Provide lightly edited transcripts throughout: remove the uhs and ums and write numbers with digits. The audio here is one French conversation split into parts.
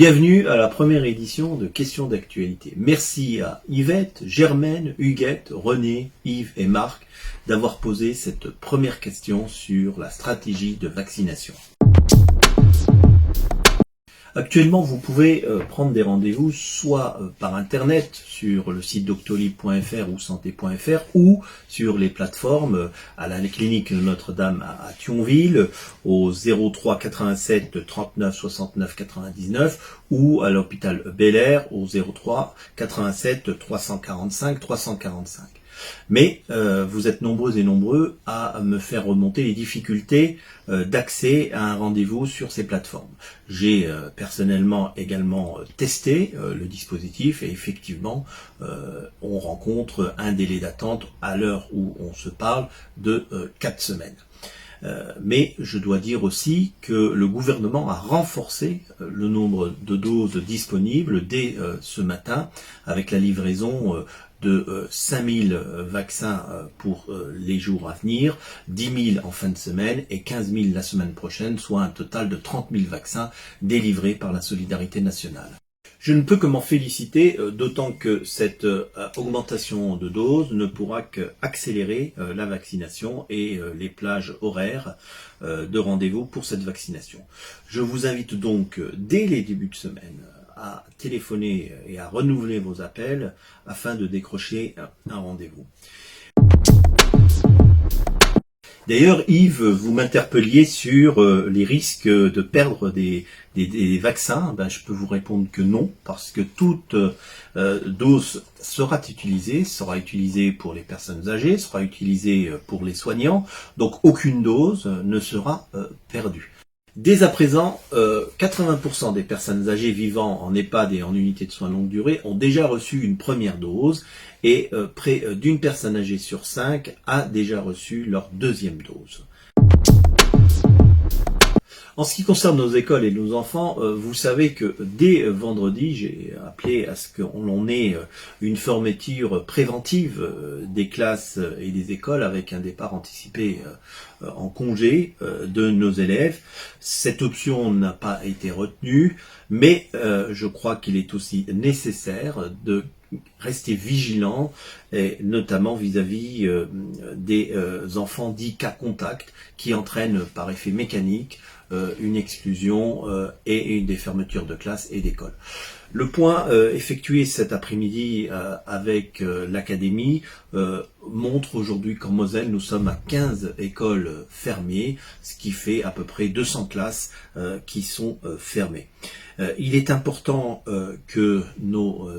Bienvenue à la première édition de Questions d'actualité. Merci à Yvette, Germaine, Huguette, René, Yves et Marc d'avoir posé cette première question sur la stratégie de vaccination. Actuellement, vous pouvez prendre des rendez-vous soit par internet sur le site doctolib.fr ou santé.fr ou sur les plateformes à la clinique Notre-Dame à Thionville au 03 87 39 69 99 ou à l'hôpital Bel Air au 03 87 345 345. Mais vous êtes nombreux et nombreux à me faire remonter les difficultés d'accès à un rendez-vous sur ces plateformes. J'ai personnellement également testé le dispositif et effectivement on rencontre un délai d'attente à l'heure où on se parle de 4 semaines. Mais je dois dire aussi que le gouvernement a renforcé le nombre de doses disponibles dès ce matin avec la livraison de 5000 vaccins pour les jours à venir, 10 000 en fin de semaine et 15 000 la semaine prochaine, soit un total de 30 000 vaccins délivrés par la Solidarité nationale. Je ne peux que m'en féliciter, d'autant que cette augmentation de doses ne pourra qu'accélérer la vaccination et les plages horaires de rendez-vous pour cette vaccination. Je vous invite donc, dès les débuts de semaine, à téléphoner et à renouveler vos appels afin de décrocher un rendez-vous. D'ailleurs, Yves, vous m'interpelliez sur les risques de perdre des vaccins. Je peux vous répondre que non, parce que toute dose sera utilisée pour les personnes âgées, sera utilisée pour les soignants, donc aucune dose ne sera perdue. Dès à présent, 80% des personnes âgées vivant en EHPAD et en unité de soins longue durée ont déjà reçu une première dose et près d'une personne âgée sur 5 a déjà reçu leur deuxième dose. En ce qui concerne nos écoles et nos enfants, vous savez que dès vendredi, j'ai appelé à ce qu'on ait une fermeture préventive des classes et des écoles avec un départ anticipé en congé de nos élèves. Cette option n'a pas été retenue, mais je crois qu'il est aussi nécessaire de rester vigilant, et notamment vis-à-vis des enfants dits cas contact qui entraînent par effet mécanique une exclusion et des fermetures de classes et d'écoles. Le point effectué cet après-midi avec l'académie montre aujourd'hui qu'en Moselle, nous sommes à 15 écoles fermées, ce qui fait à peu près 200 classes qui sont fermées. Il est important que nos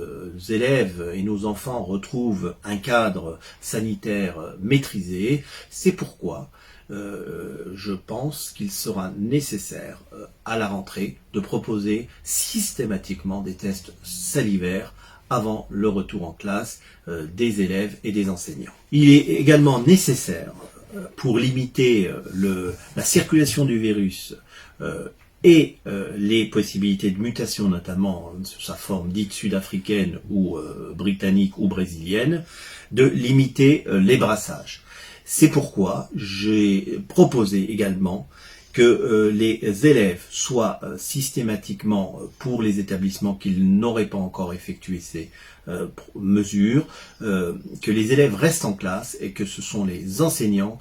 élèves et nos enfants retrouvent un cadre sanitaire maîtrisé. C'est pourquoi je pense qu'il sera nécessaire à la rentrée de proposer systématiquement des tests salivaires avant le retour en classe des élèves et des enseignants. Il est également nécessaire pour limiter la circulation du virus et les possibilités de mutation, notamment sous sa forme dite sud-africaine ou britannique ou brésilienne, de limiter les brassages. C'est pourquoi j'ai proposé également que les élèves soient systématiquement, pour les établissements qui n'auraient pas encore effectué ces mesures, que les élèves restent en classe et que ce sont les enseignants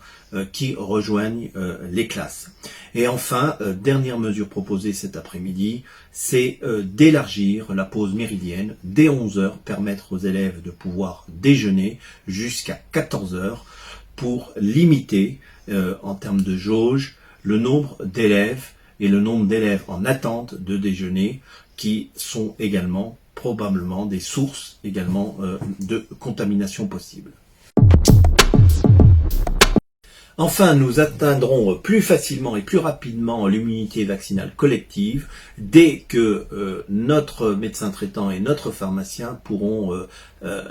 qui rejoignent les classes. Et enfin, dernière mesure proposée cet après-midi, c'est d'élargir la pause méridienne dès 11 h, permettre aux élèves de pouvoir déjeuner jusqu'à 14 h pour limiter, en termes de jauge, le nombre d'élèves et le nombre d'élèves en attente de déjeuner qui sont également probablement des sources également de contamination possible. Enfin, nous atteindrons plus facilement et plus rapidement l'immunité vaccinale collective dès que notre médecin traitant et notre pharmacien pourront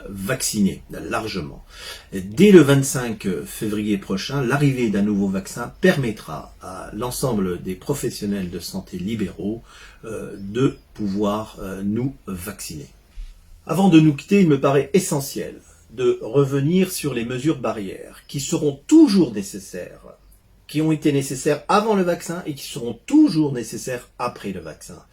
vacciner largement. Dès le 25 février prochain, l'arrivée d'un nouveau vaccin permettra à l'ensemble des professionnels de santé libéraux de pouvoir nous vacciner. Avant de nous quitter, il me paraît essentiel de revenir sur les mesures barrières qui seront toujours nécessaires, qui ont été nécessaires avant le vaccin et qui seront toujours nécessaires après le vaccin.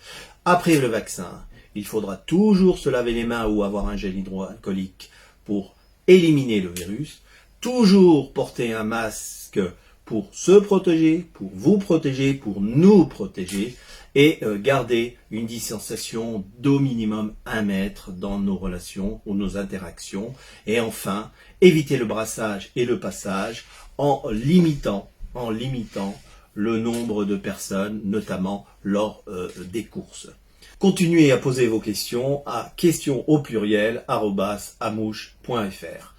Après le vaccin, il faudra toujours se laver les mains ou avoir un gel hydroalcoolique pour éliminer le virus. Toujours porter un masque pour se protéger, pour vous protéger, pour nous protéger. Et garder une distanciation d'au minimum 1 mètre dans nos relations ou nos interactions. Et enfin, éviter le brassage et le passage en limitant le nombre de personnes, notamment lors des courses. Continuez à poser vos questions à questions au pluriel @amouche.fr.